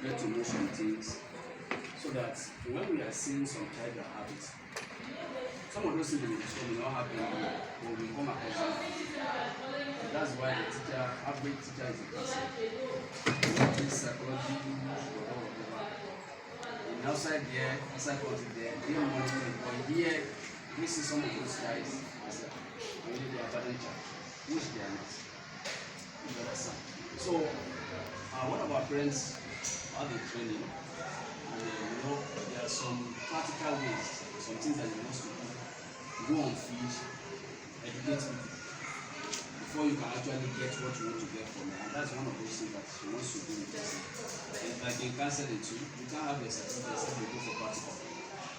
get to know some things, so that when we are seeing some child habits, some of those things will not happen, but we come across them. So that's why the teacher, average teacher is a person. This psychology, whatever. And outside there, outside country there, they are monitoring. But here, we see some of those guys as really they are bad child, which they are not. You understand? So, one of our friends had a training, and there are some practical ways, some things that you must do. Go on field, educate people before you can actually get what you want to get from it. And that's one of those things that she wants to do with us. And like in counseling too, you can't have a certificate except you go for practical.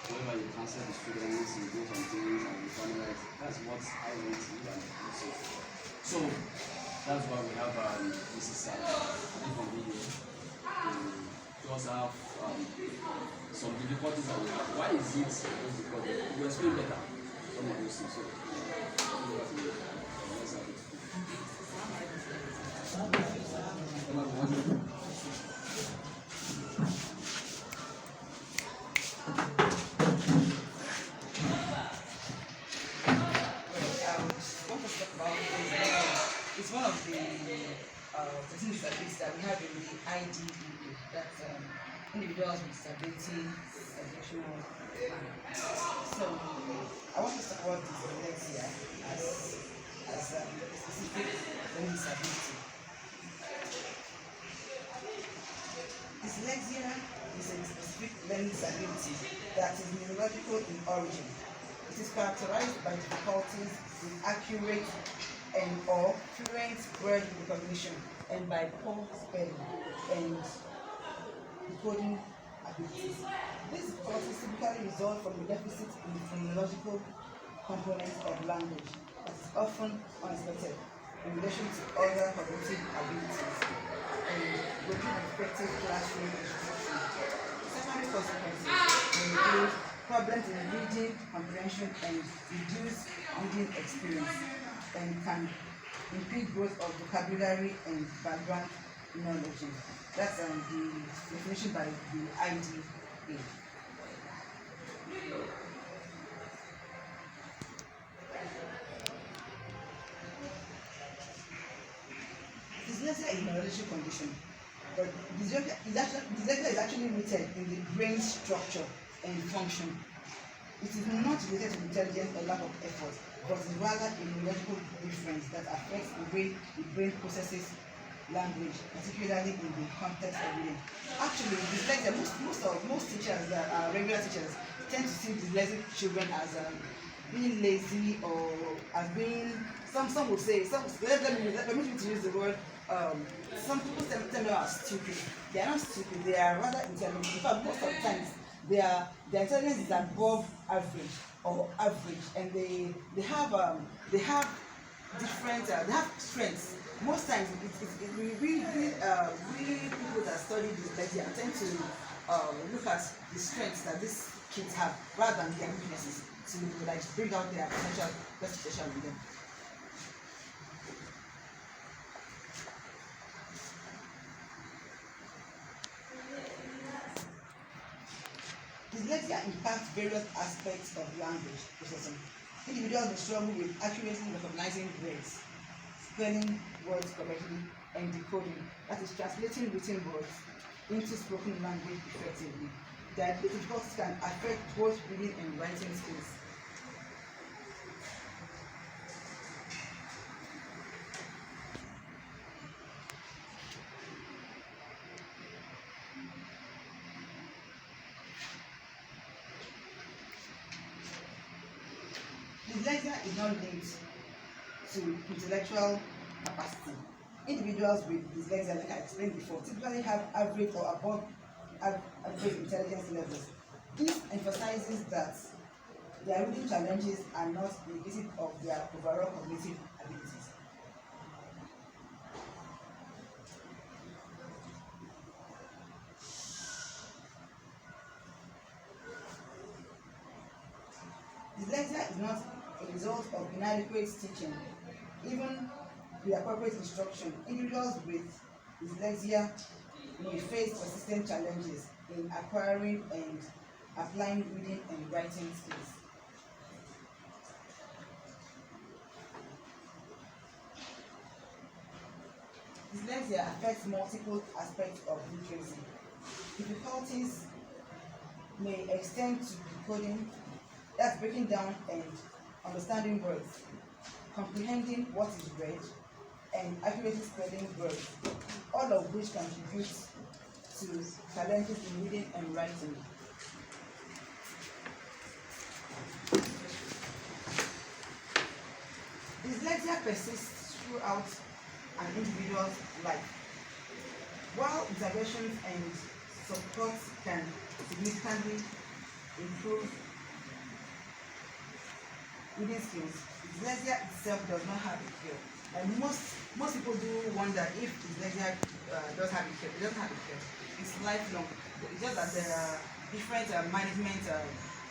Whenever you counsel the students, you do some things and you finalize. That's what I want to do and also. So that's why we have Mrs R.A Adekanmbi here to also have some difficulties that we have. Why is it difficult? You explain better. Some of those things. So, it's one of the things that we have in the IDEA, that's individuals with disability educational plan. So I want to talk about dyslexia as a specific learning disability. Dyslexia is a specific learning disability that is neurological in origin. It is characterized by difficulties with accurate and or fluent word recognition and by poor spelling and decoding abilities. These difficulties typically result from a deficit in the phonological components of language that is often unexpected in relation to other cognitive abilities and broken effective classroom instruction. Secondary consequences may include problems in reading comprehension and reduced reading experience, and can impede growth of vocabulary and background knowledge. That's the definition by the IDEA. Dyslexia is a neurological condition, but dyslexia is actually rooted in the brain structure and function. It is not related to intelligence or lack of effort, but is rather a neurological difference that affects the way the brain processes language, particularly in the context of reading. Actually, dyslexia, most teachers that are regular teachers tend to see dyslexic children as being lazy or as being some would say let me to use the word some people tell them are stupid. They are not stupid, they are rather intelligent. In fact, most of the times their intelligence is above average or average, and they have different they have strengths. Most times we people that study dyslexia tend to look at the strengths that these kids have rather than their weaknesses to like bring out their best potential in them. Dyslexia impacts various aspects of language processing. Individuals may struggle with accurately recognizing words, spelling words correctly, and decoding, that is, translating written words into spoken language effectively. That the difficulties can affect both reading and writing skills. Dyslexia is not linked to intellectual capacity. Individuals with dyslexia, like I explained before, typically have average or above average intelligence levels. This emphasizes that their reading challenges are not indicative of their overall cognitive abilities. Dyslexia is not a result of inadequate teaching. Even with appropriate instruction, individuals with dyslexia may face persistent challenges in acquiring and applying reading and writing skills. Dyslexia affects multiple aspects of literacy. Difficulties may extend to decoding, that's breaking down and understanding words, comprehending what is read, and accurately spelling words, all of which contribute to challenges in reading and writing. Dyslexia persists throughout an individual's life. While interventions and support can significantly improve reading skills, dyslexia itself does not have a cure. And most people do wonder if dyslexia does have a cure. It doesn't have a cure. It's lifelong. It's just that there are different management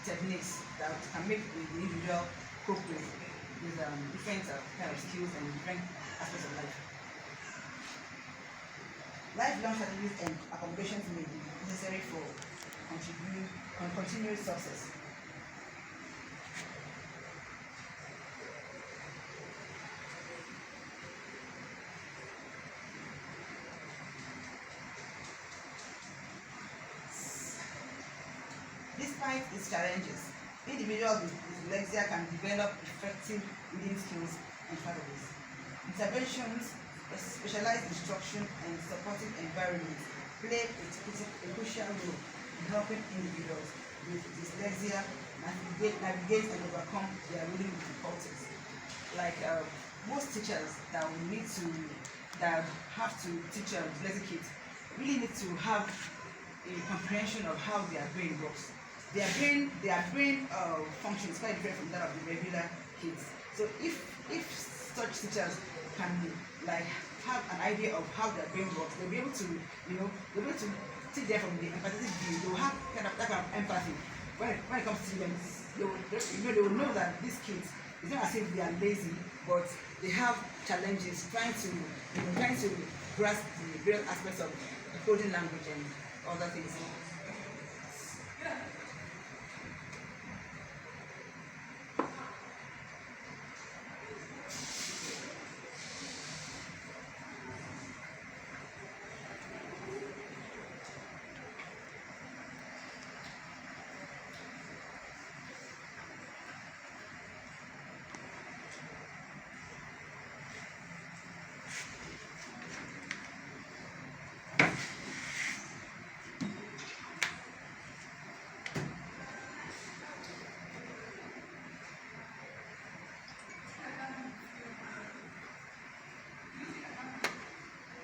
techniques that can make the individual cope with different kind of skills and different aspects of life. Lifelong strategies and accommodations may be necessary for continued success. Despite its challenges, individuals with dyslexia can develop effective reading skills and strategies. Interventions, specialized instruction, and supportive environments play a crucial role in helping individuals with dyslexia navigate and overcome their reading difficulties. Like most teachers that have to teach dyslexic kids really need to have a comprehension of how their brain works. Their brain function is quite different from that of the regular kids. So if such teachers can have an idea of how their brain works, they'll be able to teach them from the empathetic view. They'll have that kind of empathy when it comes to them. They will know that these kids, it's not as if they are lazy, but they have challenges trying to grasp the various aspects of coding language and other things.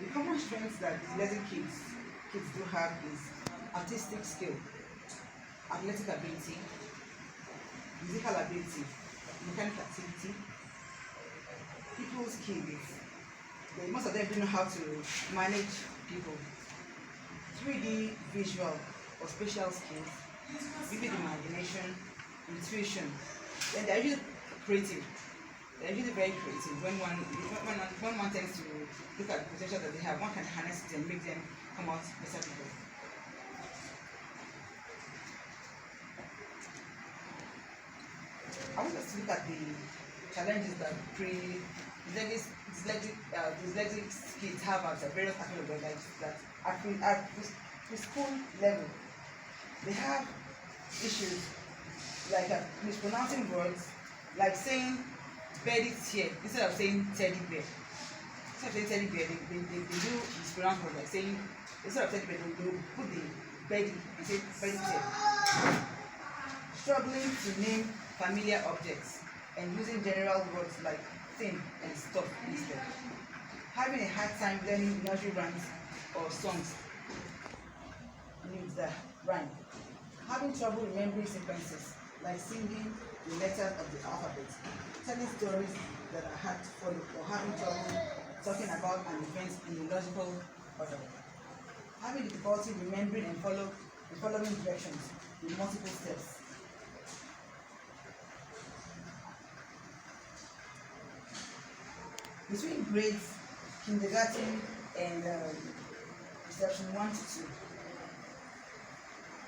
The common strengths that dyslexic kids do have is artistic skill, athletic ability, musical ability, mechanical activity, people skills. Most of them don't know how to manage people, 3D visual or spatial skills, vivid imagination, intuition. Then they're usually creative. They're usually very creative. When one tends to look at the potential that they have, one can harness it and make them come out better people. I want us to look at the challenges that dyslexic kids have at various aspects of their lives. That at preschool level, they have issues like mispronouncing words, like saying "beddie's here" instead of saying "teddy bear." Instead of saying "teddy bear," they do mispronounce words, like saying instead of "teddy bear," they will put the "beddie" and say "beddie's here." Struggling to name familiar objects and using general words like "thing" and "stuff" instead. Having a hard time learning nursery rhymes or songs that rhyme. Having trouble remembering sequences, like singing the letters of the alphabet, telling stories that are hard to follow, or having trouble talking about an event in a logical order. Having difficulty remembering and following directions in multiple steps. Between grades kindergarten and perception 1 to 2.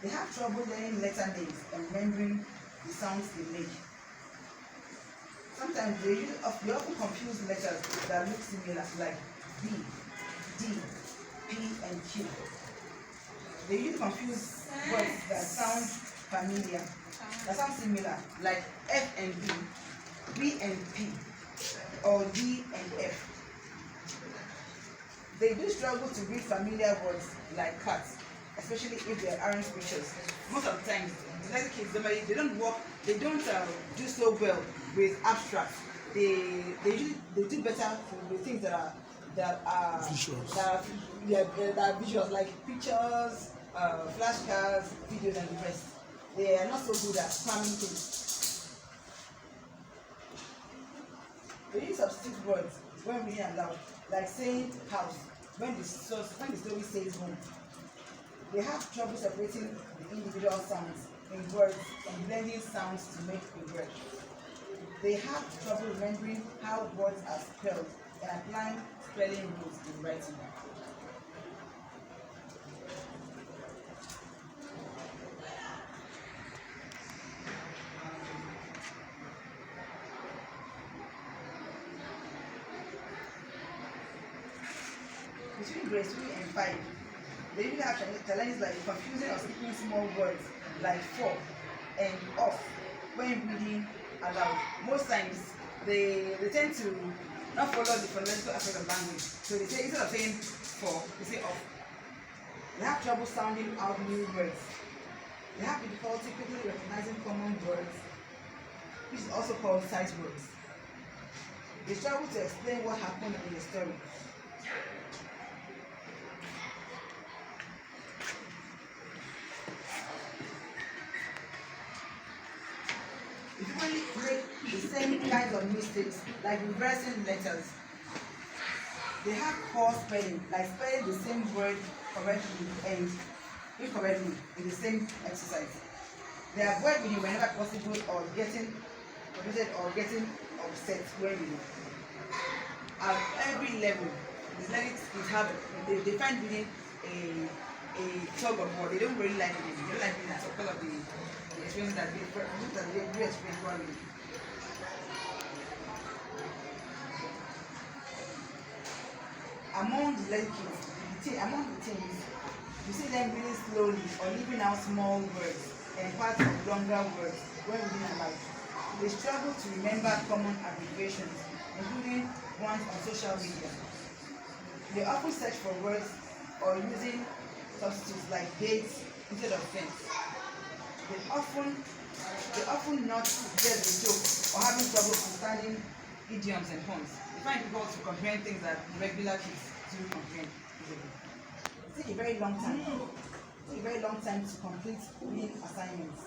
They have trouble learning letter names and remembering the sounds they make. Sometimes they often confuse letters that look similar, like B, D, P, and Q. They usually confuse words that sound familiar, that sound similar, like F and B and P, or D and F. They do struggle to read familiar words like cat, especially if they aren't pictures. Most of the times, dyslexic kids they don't do so well with abstract. They do better with things that are visuals. that are visuals, like pictures, flashcards, videos, and the rest. They are not so good at cramming things. They use substitute words when reading aloud, like saying house when the story says home. They have trouble separating the individual sounds in words and blending sounds to make a word. They have trouble remembering how words are spelled and applying spelling rules in writing. Between grades 3 and 5, they usually have challenges like confusing or skipping small words like for and off when reading aloud. Most times, they tend to not follow the phonological aspect of language. So they say, instead of saying for, they say off. They have trouble sounding out new words. They have difficulty quickly recognizing common words, which is also called sight words. They struggle to explain what happened in the story. If you only make the same kinds of mistakes, like reversing letters. They have poor spelling, like spelling the same word correctly and incorrectly in the same exercise. They avoid reading whenever possible or getting frustrated or getting upset when reading. At every level, dyslexics have they find reading a tug of war. They don't really like reading. They don't like reading at all because of the experience that they experience while reading. Among the teens, you see them reading slowly or leaving out small words and parts of longer words when reading aloud. They struggle to remember common abbreviations, including ones on social media. They often search for words or using substitutes like dates instead of things. They often not get the joke or having trouble understanding idioms and puns. They find it difficult to comprehend things that regular kids do comprehend easily. It takes a very long time. It takes a very long time to complete reading assignments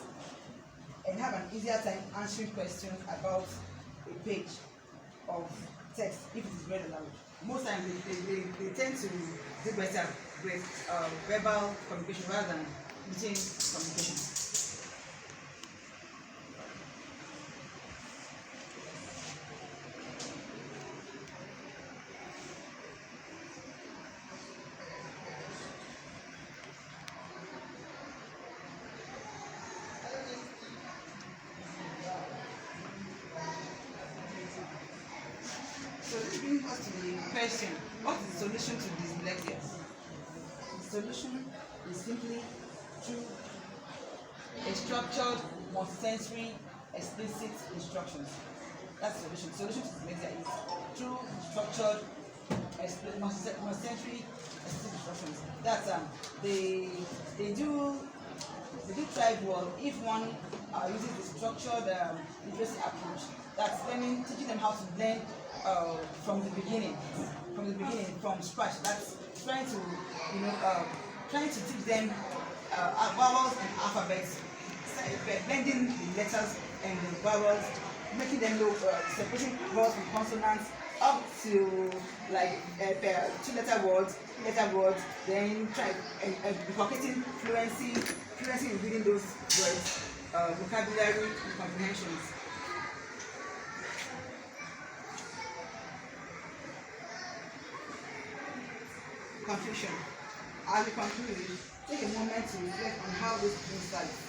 and have an easier time answering questions about a page of text if it is read aloud. Most times they tend to do better with verbal communication rather than written communication. So this brings us to the question, what is the solution to dyslexia? The solution is simply through a structured, multisensory, explicit instructions. That's the solution. The solution to dyslexia is through structured, multisensory, explicit instructions. That's they do thrive well if one uses the structured literacy approach. That's teaching them how to learn from the beginning, from scratch. That's trying to teach them vowels and alphabets, blending the letters and the vowels, making them know separating vowels from consonants up to like two-letter words, then try inculcating fluency in reading those words, vocabulary and comprehensions. Confusion. As we conclude, take a moment to reflect on how these insights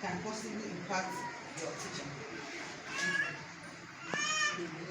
can possibly impact your teaching.